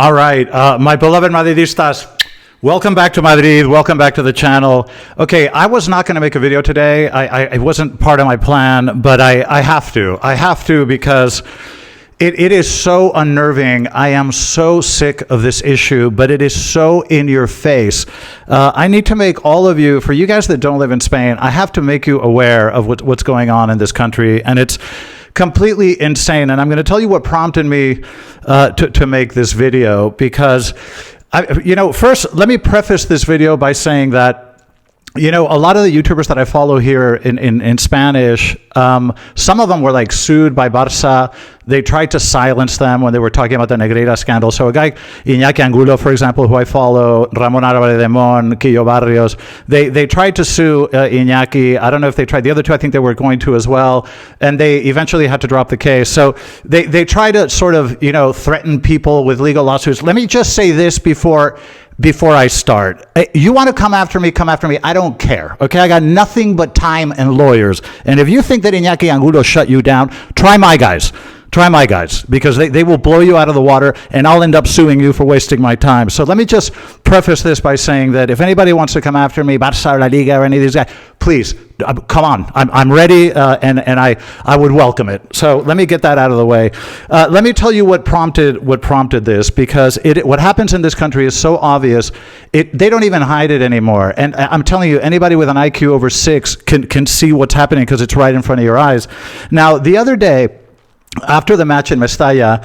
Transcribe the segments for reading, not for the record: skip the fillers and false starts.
All right, my beloved Madridistas, welcome back to Madrid, welcome back to the channel. Okay, I was not going to make a video today. It wasn't part of my plan, but I have to. I have to because it is so unnerving. I am so sick of this issue, but it is so in your face. I need to make all of you, for you guys that don't live in Spain, I have to make you aware of what's going on in this country, and it's completely insane. And I'm going to tell you what prompted me to make this video, because first let me preface this video by saying that a lot of the YouTubers that I follow here in Spanish, some of them were like sued by Barça. They tried to silence them when they were talking about the Negreira scandal. So a guy, Iñaki Angulo, for example, who I follow, Ramon Álvarez de Mon, Quillo Barrios, they tried to sue Iñaki. I don't know if they tried. The other two, I think they were going to as well. And they eventually had to drop the case. So they try to sort of, threaten people with legal lawsuits. Let me just say this before I start. You want to come after me, I don't care. Okay, I got nothing but time and lawyers. And if you think that Iñaki Angulo shut you down, try my guys, because they will blow you out of the water, and I'll end up suing you for wasting my time. So let me just preface this by saying that if anybody wants to come after me, Barça or La Liga or any of these guys, please, come on. I'm ready, and I would welcome it. So let me get that out of the way. Let me tell you what prompted this, because what happens in this country is so obvious. They don't even hide it anymore. And I'm telling you, anybody with an IQ over 6 can see what's happening, because it's right in front of your eyes. Now, the other day, after the match in Mestalla,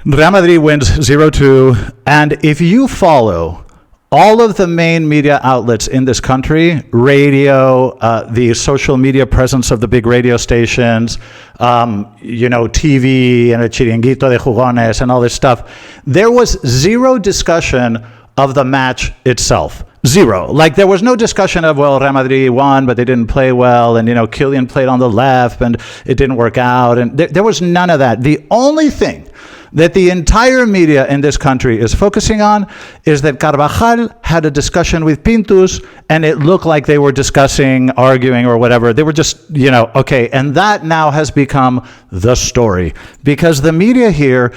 Real Madrid wins 0-2, and if you follow all of the main media outlets in this country, radio, the social media presence of the big radio stations, TV and a chiringuito de jugones and all this stuff, there was zero discussion of the match itself. Zero. Like, there was no discussion of, well, Real Madrid won, but they didn't play well, and, Kylian played on the left, and it didn't work out, and there was none of that. The only thing that the entire media in this country is focusing on is that Carvajal had a discussion with Pintus, and it looked like they were discussing, arguing, or whatever. They were just, okay. And that now has become the story, because the media here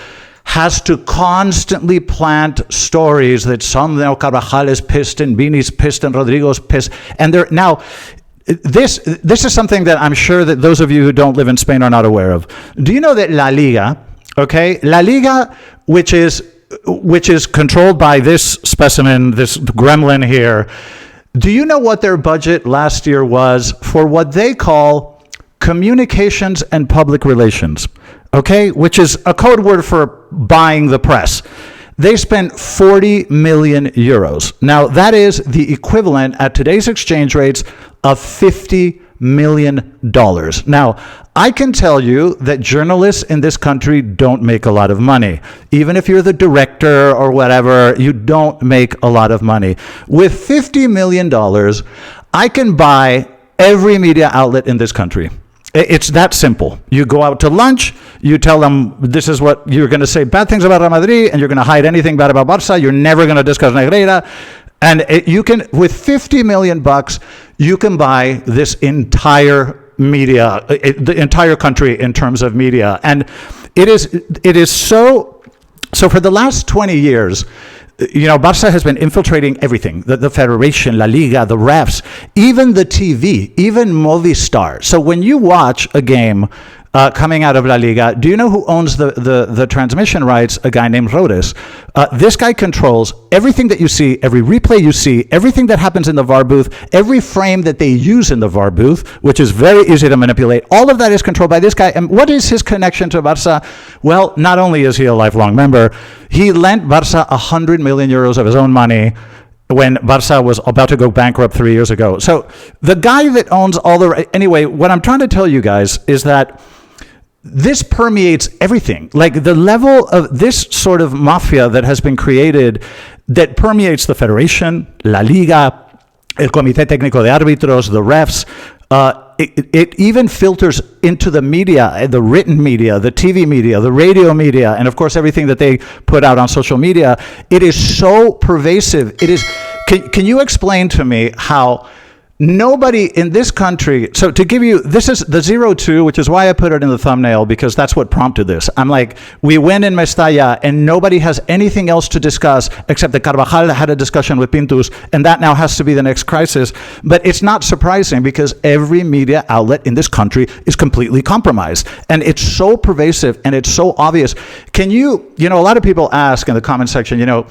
has to constantly plant stories that somehow Carvajal is pissed and Vini's pissed and Rodrigo's pissed. And they're now, this is something that I'm sure that those of you who don't live in Spain are not aware of. Do you know that La Liga, okay, La Liga, which is controlled by this specimen, this gremlin here, do you know what their budget last year was for what they call communications and public relations? Okay, which is a code word for buying the press. They spent 40 million euros. Now, that is the equivalent at today's exchange rates of $50 million. Now, I can tell you that journalists in this country don't make a lot of money. Even if you're the director or whatever, you don't make a lot of money. With $50 million, I can buy every media outlet in this country. It's that simple. You go out to lunch, you tell them this is what you're going to say bad things about Real Madrid, and you're going to hide anything bad about Barça. You're never going to discuss Negreira. And you can, with 50 million bucks, you can buy this entire media, the entire country in terms of media. And it is so for the last 20 years, Barça has been infiltrating everything, the Federation, La Liga, the refs, even the TV, even Movistar. So when you watch a game coming out of La Liga, do you know who owns the transmission rights? A guy named Rhodes. This guy controls everything that you see, every replay you see, everything that happens in the VAR booth, every frame that they use in the VAR booth, which is very easy to manipulate. All of that is controlled by this guy. And what is his connection to Barça? Well, not only is he a lifelong member, he lent Barça 100 million euros of his own money when Barça was about to go bankrupt 3 years ago. So the guy that owns all the... Anyway, what I'm trying to tell you guys is that this permeates everything. Like, the level of this sort of mafia that has been created that permeates the Federation, La Liga, el Comité Técnico de Árbitros, the refs, it even filters into the media, the written media, the TV media, the radio media, and of course everything that they put out on social media. It is so pervasive. It is. Can you explain to me how Nobody in this country, so to give you, this is the 0-2, which is why I put it in the thumbnail, because that's what prompted this. I'm like, we win in Mestalla, and nobody has anything else to discuss except that Carvajal had a discussion with Pintus, and that now has to be the next crisis. But it's not surprising because every media outlet in this country is completely compromised. And it's so pervasive and it's so obvious. Can you know, a lot of people ask in the comment section, you know,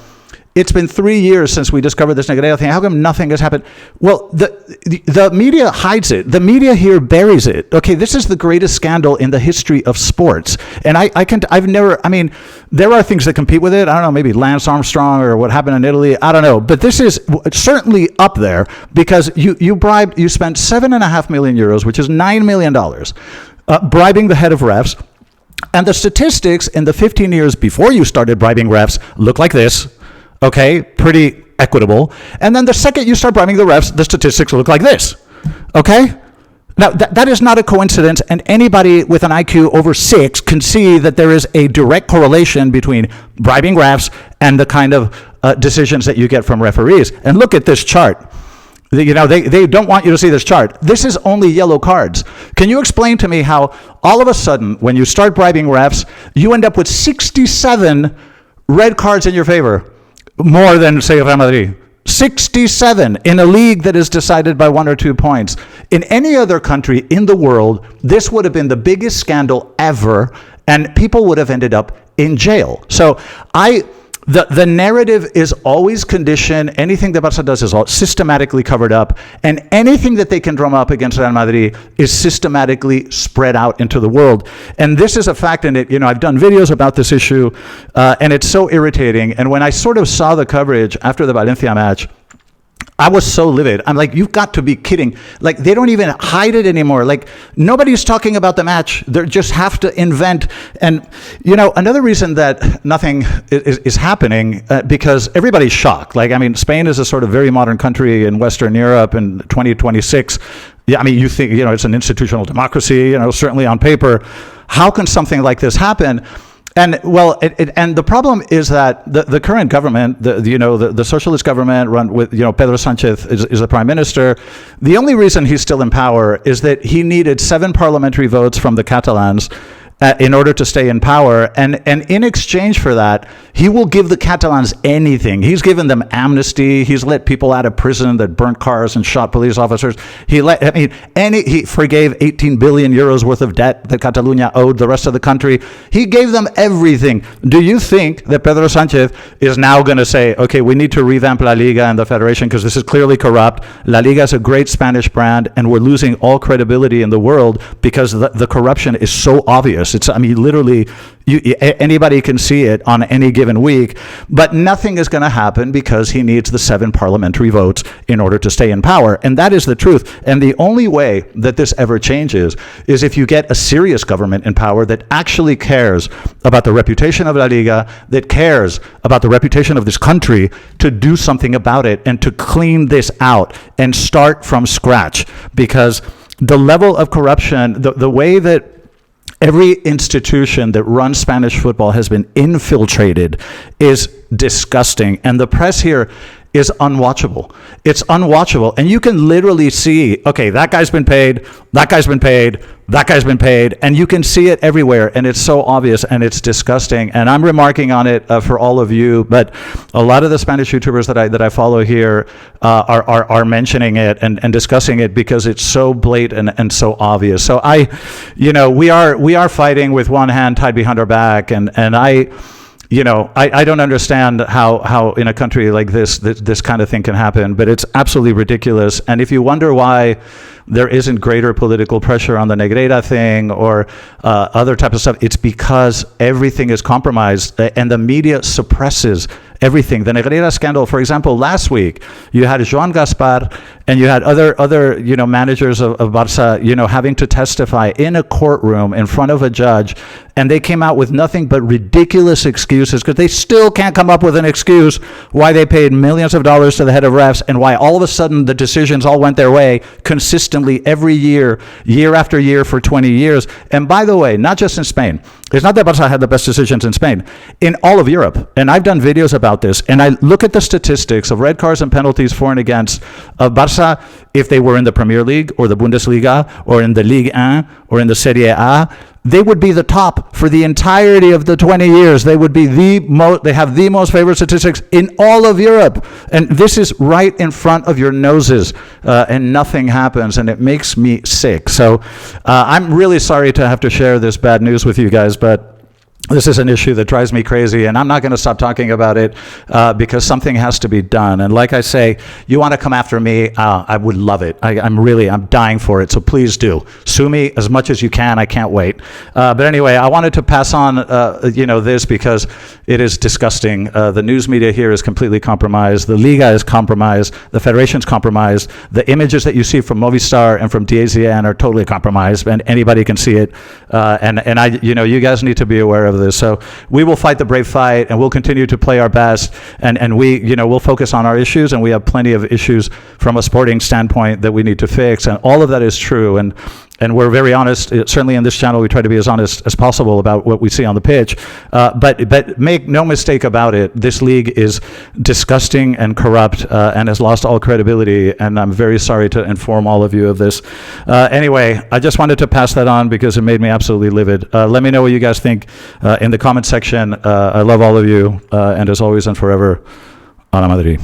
it's been 3 years since we discovered this Negreira thing. How come nothing has happened? Well, the media hides it. The media here buries it. Okay, this is the greatest scandal in the history of sports. And I've never, I mean, there are things that compete with it. I don't know, maybe Lance Armstrong or what happened in Italy. I don't know. But this is certainly up there because you spent 7.5 million euros, which is $9 million, bribing the head of refs. And the statistics in the 15 years before you started bribing refs look like this. Okay, pretty equitable. And then the second you start bribing the refs, the statistics look like this. Okay? Now, that is not a coincidence, and anybody with an IQ over 6 can see that there is a direct correlation between bribing refs and the kind of decisions that you get from referees. And look at this chart. You know, they don't want you to see this chart. This is only yellow cards. Can you explain to me how all of a sudden, when you start bribing refs, you end up with 67 red cards in your favor? More than, say, Real Madrid. 67 in a league that is decided by 1 or 2 points. In any other country in the world, this would have been the biggest scandal ever, and people would have ended up in jail. So the narrative is always conditioned. Anything that Barca does is all systematically covered up, and anything that they can drum up against Real Madrid is systematically spread out into the world. And this is a fact, and I've done videos about this issue, and it's so irritating. And when I sort of saw the coverage after the Valencia match, I was so livid. I'm like, you've got to be kidding. Like, they don't even hide it anymore. Like, nobody's talking about the match. They just have to invent. And, another reason that nothing is happening, because everybody's shocked. Like, I mean, Spain is a sort of very modern country in Western Europe in 2026. Yeah, I mean, you think, it's an institutional democracy, certainly on paper. How can something like this happen? And and the problem is that the current government, the socialist government run with Pedro Sanchez is the prime minister. The only reason he's still in power is that he needed 7 parliamentary votes from the Catalans in order to stay in power, and in exchange for that, he will give the Catalans anything. He's given them amnesty. He's let people out of prison that burnt cars and shot police officers. He forgave 18 billion euros worth of debt that Catalonia owed the rest of the country. He gave them everything. Do you think that Pedro Sanchez is now going to say, okay, we need to revamp La Liga and the Federation because this is clearly corrupt? La Liga is a great Spanish brand, and we're losing all credibility in the world because the corruption is so obvious. Literally, anybody can see it on any given week, but nothing is going to happen because he needs the 7 parliamentary votes in order to stay in power. And that is the truth. And the only way that this ever changes is if you get a serious government in power that actually cares about the reputation of La Liga, that cares about the reputation of this country, to do something about it and to clean this out and start from scratch. Because the level of corruption, the way that every institution that runs Spanish football has been infiltrated is disgusting. And the press here is unwatchable. It's unwatchable. And you can literally see, okay, that guy's been paid, that guy's been paid, that guy's been paid, and you can see it everywhere, and it's so obvious, and it's disgusting. And I'm remarking on it for all of you, but a lot of the Spanish YouTubers that I follow here are mentioning it and discussing it because it's so blatant and so obvious. So we are fighting with one hand tied behind our back, and I don't understand how in a country like this kind of thing can happen, but it's absolutely ridiculous. And if you wonder why there isn't greater political pressure on the Negreira thing or other type of stuff, it's because everything is compromised and the media suppresses everything. The Negreira scandal, for example, last week, you had Joan Gaspar and you had other managers of Barca, having to testify in a courtroom in front of a judge, and they came out with nothing but ridiculous excuses because they still can't come up with an excuse why they paid millions of dollars to the head of refs and why all of a sudden the decisions all went their way consistently every year after year for 20 years. And by the way, not just in Spain, It's not that Barca had the best decisions in Spain, in all of Europe. And I've done videos about this. And I look at the statistics of red cards and penalties for and against of Barca if they were in the Premier League or the Bundesliga or in the Ligue 1 or in the Serie A. They would be the top for the entirety of the 20 years. They would be they have the most favorite statistics in all of Europe. And this is right in front of your noses, and nothing happens, and it makes me sick. So I'm really sorry to have to share this bad news with you guys, but this is an issue that drives me crazy, and I'm not going to stop talking about it because something has to be done. And like I say, you want to come after me, I would love it. I'm dying for it, so please do. Sue me as much as you can. I can't wait. But anyway, I wanted to pass on this because it is disgusting. The news media here is completely compromised. The Liga is compromised. The Federation's compromised. The images that you see from Movistar and from DAZN are totally compromised, and anybody can see it. You guys need to be aware of this. So we will fight the brave fight, and we'll continue to play our best, and we'll focus on our issues, and we have plenty of issues from a sporting standpoint that we need to fix, and all of that is true, and we're very honest. Certainly in this channel, we try to be as honest as possible about what we see on the pitch. But make no mistake about it, this league is disgusting and corrupt and has lost all credibility, and I'm very sorry to inform all of you of this. Anyway, I just wanted to pass that on because it made me absolutely livid. Let me know what you guys think in the comment section. I love all of you, and as always and forever, Real Madrid.